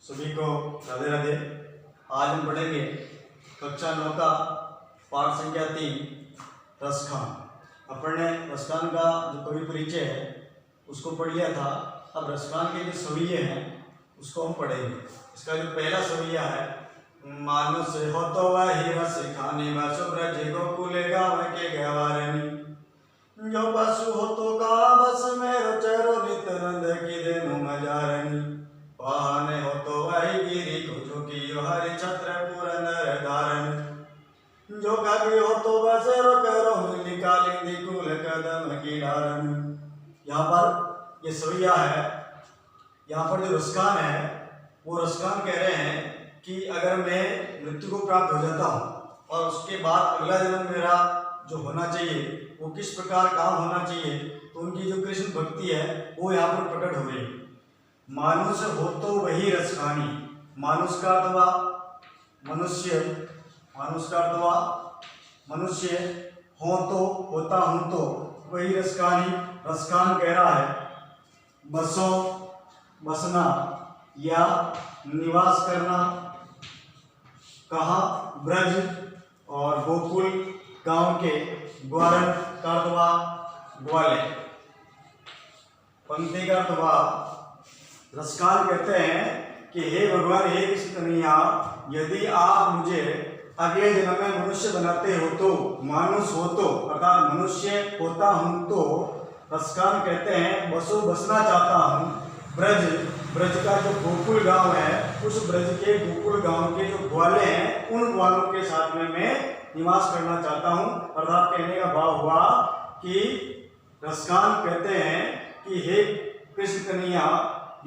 सभी को राधे राधे। आज हम पढ़ेंगे कक्षा 9 का पाठ संख्या 3 रसखान। अपन ने रसखान का जो कवि परिचय है उसको पढ़ लिया था। अब रसखान के जो सवैये हैं उसको हम पढ़ेंगे। इसका जो पहला सवैया है, मानुष हो तो वही रस खाने ब्रज गोकुल गाँव के गवारनी, जो पशु हो तो का बस मेरो चरो नित नंद की देनु मजारनी, वाहन हो तो वही गिरी को जो की हरि छत्र पूरन धारण, जो कवि हो तो बसरो करो निकाली कुल कदम की डारन। यहाँ पर ये सवैया है, यहाँ पर जो रसखान है वो रसखान कह रहे हैं कि अगर मैं मृत्यु को प्राप्त हो जाता हूँ और उसके बाद अगला जन्म मेरा जो होना चाहिए वो किस प्रकार काम होना चाहिए, तो उनकी जो कृष्ण भक्ति है वो यहाँ पर प्रकट हो गई। मानुष हो तो वही रसखानी, मानुष का अथवा मनुष्य, मानुष का अथवा मनुष्य हो तो होता हूँ तो वही रसखानी। रसखान कह रहा है बसो, बसना या निवास करना, कहाँ ब्रज और गोकुल गांव के ग्वारन का अथवा ग्वाले। पंक्ति का अथवा रसखान कहते हैं कि हे भगवान, हे कृष्ण कन्हैया, यदि आप मुझे अगले जन्म में मनुष्य बनाते हो तो, मानुष हो तो अर्थात मनुष्य होता हूं तो, रसखान कहते हैं बसो, बसना चाहता हूं ब्रज, ब्रज का जो गोकुल गांव है उस ब्रज के गोकुल गांव के जो ग्वाले हैं उन ग्वालों के साथ में मैं निवास करना चाहता हूं। अर्थात कहने का भाव हुआ कि रसखान कहते हैं कि हे कृष्ण कन्हैया,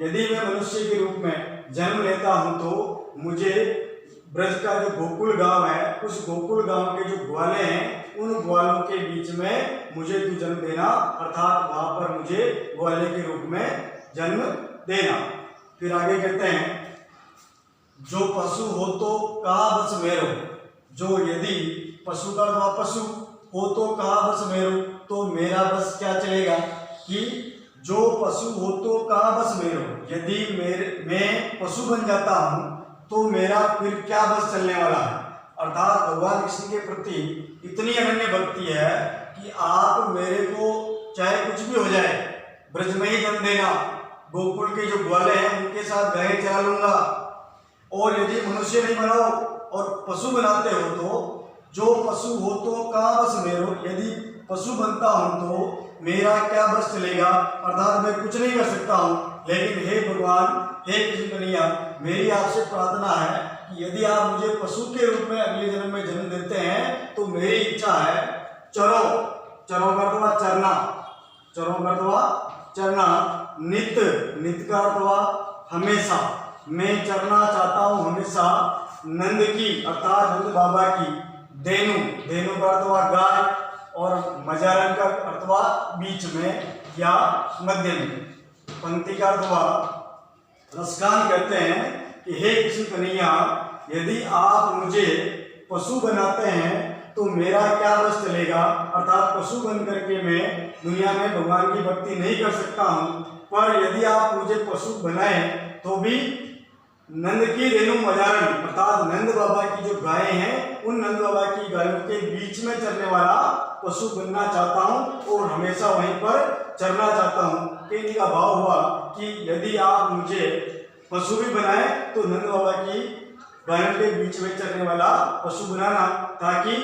यदि मैं मनुष्य के रूप में जन्म लेता हूं तो मुझे ब्रज का जो गोकुल गांव है उस गोकुल गांव के जो ग्वाले हैं उन ग्वालों के बीच में मुझे तू जन्म देना, अर्थात वहां पर मुझे ग्वाले के रूप में जन्म देना। फिर आगे कहते हैं जो पशु हो तो कहा बस मेरो, जो यदि पशु का अथवा पशु हो तो कहा बस मेरो, तो मेरा बस क्या चलेगा, कि जो पशु हो तो कहा बस मेरो, यदि मैं पशु बन जाता हूं तो मेरा फिर क्या बस चलने वाला है। अर्थात भगवान कृष्ण के प्रति इतनी अनन्य भक्ति है कि आप मेरे को चाहे कुछ भी हो जाए ब्रज में ही जन्म देना, गोकुल के जो ग्वाले हैं उनके साथ गाय चला लूंगा, और यदि मनुष्य नहीं बनाओ और पशु बनाते हो तो जो पशु हो तो कहाँ बस मेरो, यदि पशु बनता हूं तो मेरा क्या बस चलेगा, अर्थात मैं कुछ नहीं कर सकता हूं। लेकिन हे भगवान, हे कृष्ण कन्हैया, मेरी आपसे प्रार्थना है कि यदि आप मुझे पशु के रूप में अगले जन्म में जन्म देते हैं तो मेरी इच्छा है चरो, चरो का अथवा चरना, चरो का अथवा चरना, नित, नित का अथवा हमेशा, मैं चरना चाहता हूं हमेशा नंद की अर्थात नंद बाबा की, देनु, देनु का अर्थवा गाय, और मजारन का अर्थवा बीच में या मध्य में। पंक्ति का अर्थवा रसखान कहते हैं कि हे कृष्ण कन्हैया, यदि आप मुझे पशु बनाते हैं तो मेरा क्या बस चलेगा, अर्थात पशु बन करके मैं दुनिया में भगवान की भक्ति नहीं कर सकता हूं, पर यदि आप मुझे पशु बनाए तो भी नंद की रेणु मजारन अर्थात नंद बाबा की जो गायें हैं उन नंद बाबा की गायों के बीच में चरने वाला पशु बनना चाहता हूं और हमेशा वहीं पर चरना चाहता हूं। कहने का भाव हुआ कि यदि आप मुझे पशु भी बनाए तो नंद बाबा की गायों के बीच में चरने वाला पशु बनाना, ताकि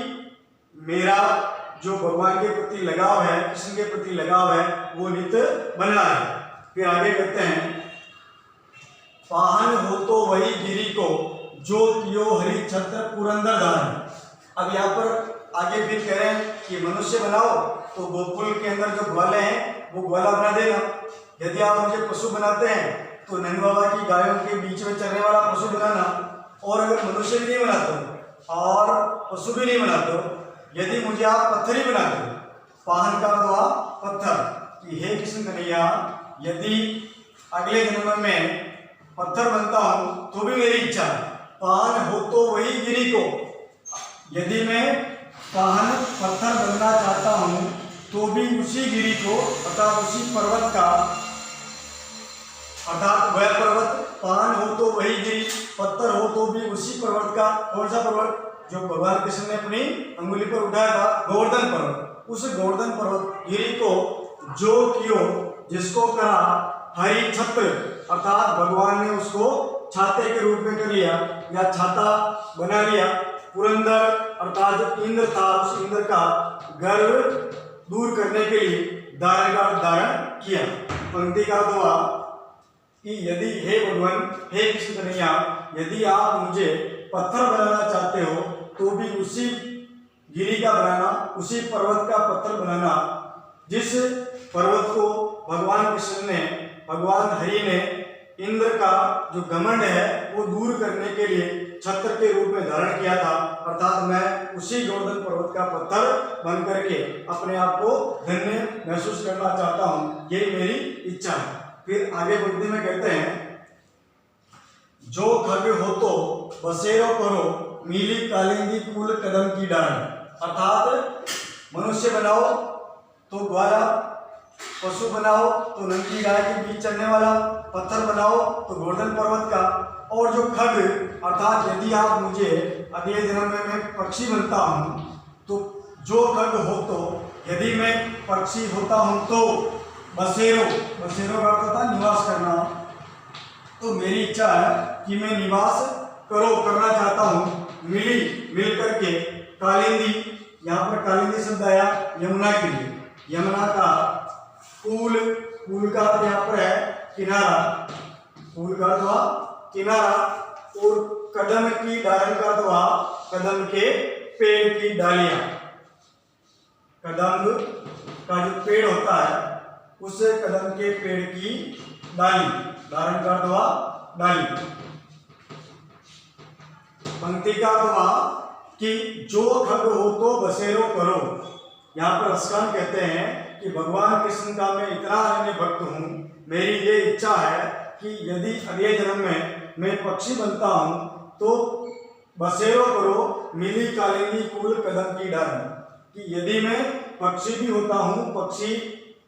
मेरा जो भगवान के प्रति लगाव है, कृष्ण के प्रति लगाव है, वो नित बना है। फिर आगे कहते हैं पाहन हो तो वही गिरी को, जो तियो हरि छत्र पुरंदर धारण। अब यहाँ पर आगे फिर कह रहे हैं कि मनुष्य बनाओ तो गोकुल के अंदर जो ग्वाले हैं वो ग्वाला बना देना, यदि आप मुझे पशु बनाते हैं तो नंद बाबा की गायों के बीच में चलने वाला पशु बनाना, और अगर मनुष्य भी नहीं बनाते और पशु भी नहीं बनाते, यदि मुझे आप पत्थर ही बनाते हो, पाहन का अथवा पत्थर, कि हे कृष्ण कन्हैया, यदि अगले जन्म में पत्थर बनता हूं तो भी मेरी इच्छा है पाहन हो तो वही गिरी को, यदि मैं पाहन पत्थर बनना चाहता हूं तो भी उसी गिरी को अर्थात उसी पर्वत का, अर्थात वह पर्वत पान हो तो वही हरी गिरी, पत्थर हो तो भी उसी पर्वत का, कौन सा पर्वत जो भगवान कृष्ण ने अपनी अंगुली पर उठाया था, गोवर्धन पर्वत, उस गोवर्धन पर्वत गिरी को जो कियो, जिसको कहा हरि छत्र, अर्थात भगवान ने उसको छाते के रूप में कर लिया या छाता बना लिया। पुरंदर अर्थात जो इंद्र था, उस इंद्र का गर्व दूर करने के लिए धारण का धारण किया। पंक्ति का दुआ कि यदि हे भगवान, हे कृष्ण कन्हैया, यदि आप मुझे पत्थर बनाना चाहते हो तो भी उसी गिरी का बनाना, उसी पर्वत का पत्थर बनाना जिस पर्वत को भगवान कृष्ण ने, भगवान हरि ने इंद्र का जो घमंड है वो दूर करने के लिए छत्र के रूप में धारण किया था। अर्थात मैं उसी गोवर्धन पर्वत का पत्थर बन करके अपने आप को धन्य महसूस करना चाहता हूँ, यही मेरी इच्छा है। फिर आगे पंक्ति में कहते हैं, जो खग हो तो बसेरो करो, नीली कालिंदी फूल कदम की डाल। अर्थात मनुष्य बनाओ तो ग्वाला, पशु बनाओ तो नंगी गाय के बीच चलने वाला, पत्थर बनाओ तो गोवर्धन पर्वत का, और जो खग अर्थात यदि आप मुझे अगले जन्म में मैं पक्षी बनता हूँ तो जो खग हो तो, यदि मैं पक्षी होता हूँ तो बसेरो, बसेरो का अर्थ होता निवास करना, तो मेरी इच्छा है कि मैं निवास करना चाहता हूँ, मिल करके कालिंदी, यहाँ पर कालिंदी शब्द आया यमुना के लिए, यमुना का पुल, पुल का अर्थ यहाँ पर है किनारा, पुल का अर्थ हुआ किनारा, और कदम की डालन का अर्थ हुआ कदम के पेड़ की डालियां। कदम का जो पेड़ होता है उस कदम के पेड़ की डाली, डालन का अर्थ हुआ डाली। पंक्ति का अर्थ हुआ कि जो खग हो तो बसेरो करो। यहाँ पर रसकान कहते हैं कि भगवान कृष्ण का मैं इतना अनन्य भक्त हूँ, मेरी ये इच्छा है कि यदि अगले जन्म में मैं पक्षी बनता हूँ तो बसेरो करो, मिली कालिंदी फूल कदम की डाल, कि यदि मैं पक्षी भी होता हूँ, पक्षी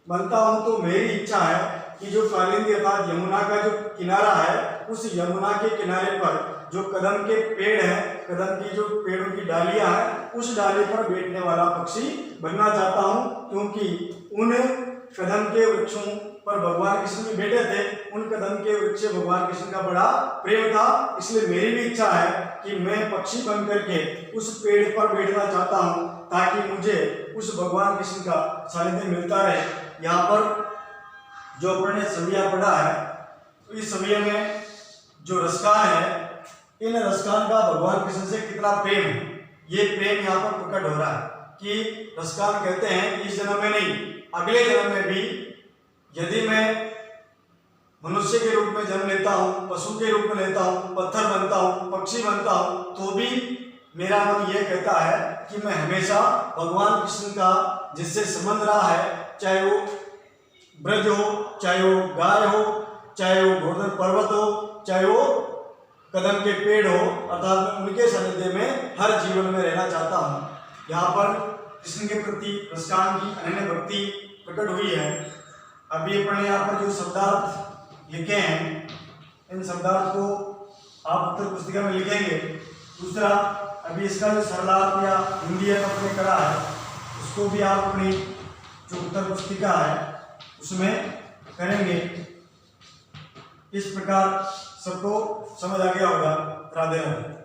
बनता हूँ तो मेरी इच्छा है कि जो कालिंदी अर्थात यमुना का जो किनारा है, उस यमुना के किनारे पर जो कदम के पेड़ है, कदम की जो पेड़ों की डालियां हैं, उस डाली पर बैठने वाला पक्षी बनना चाहता हूं, क्योंकि उन कदम के वृक्षों पर भगवान कृष्ण भी बैठे थे, उन कदम के वृक्ष भगवान कृष्ण का बड़ा प्रेम था। इसलिए मेरी भी इच्छा है कि मैं पक्षी बन करके उस पेड़ पर बैठना चाहता हूं, ताकि मुझे उस भगवान कृष्ण का सानिध्य मिलता रहे। यहाँ पर जो अपने सविया पढ़ा है, तो इस सविया में जो रसकान है, इन रसकान का भगवान कृष्ण से कितना प्रेम है, ये प्रेम यहाँ पर प्रकट हो रहा है कि रसकान कहते हैं इस जन्म में नहीं, अगले जन्म में भी यदि मैं मनुष्य के रूप में जन्म लेता हूँ, पशु के रूप में लेता हूँ, पत्थर बनता हूँ, पक्षी बनता हूँ, तो भी मेरा मन ये कहता है कि मैं हमेशा भगवान कृष्ण का जिससे संबंध रहा है, चाहे वो ब्रज हो, चाहे वो गाय हो, चाहे वो गोवर्धन पर्वत हो, चाहे वो कदम के पेड़ हो, अर्थात मैं उनके सानिध्य में हर जीवन में रहना चाहता हूँ। यहाँ पर कृष्ण के प्रति रसकान की अनन्य भक्ति प्रकट हुई है। अभी अपने यहाँ पर जो शब्दार्थ लिखे हैं, इन शब्दार्थ को आप उत्तर पुस्तिका में लिखेंगे। दूसरा, अभी इसका जो सरलार्थ या हिंदी अपने करा है, उसको भी आप अपनी जो उत्तर पुस्तिका है उसमें करेंगे। इस प्रकार सबको समझ आ गया होगा। राधे राधे।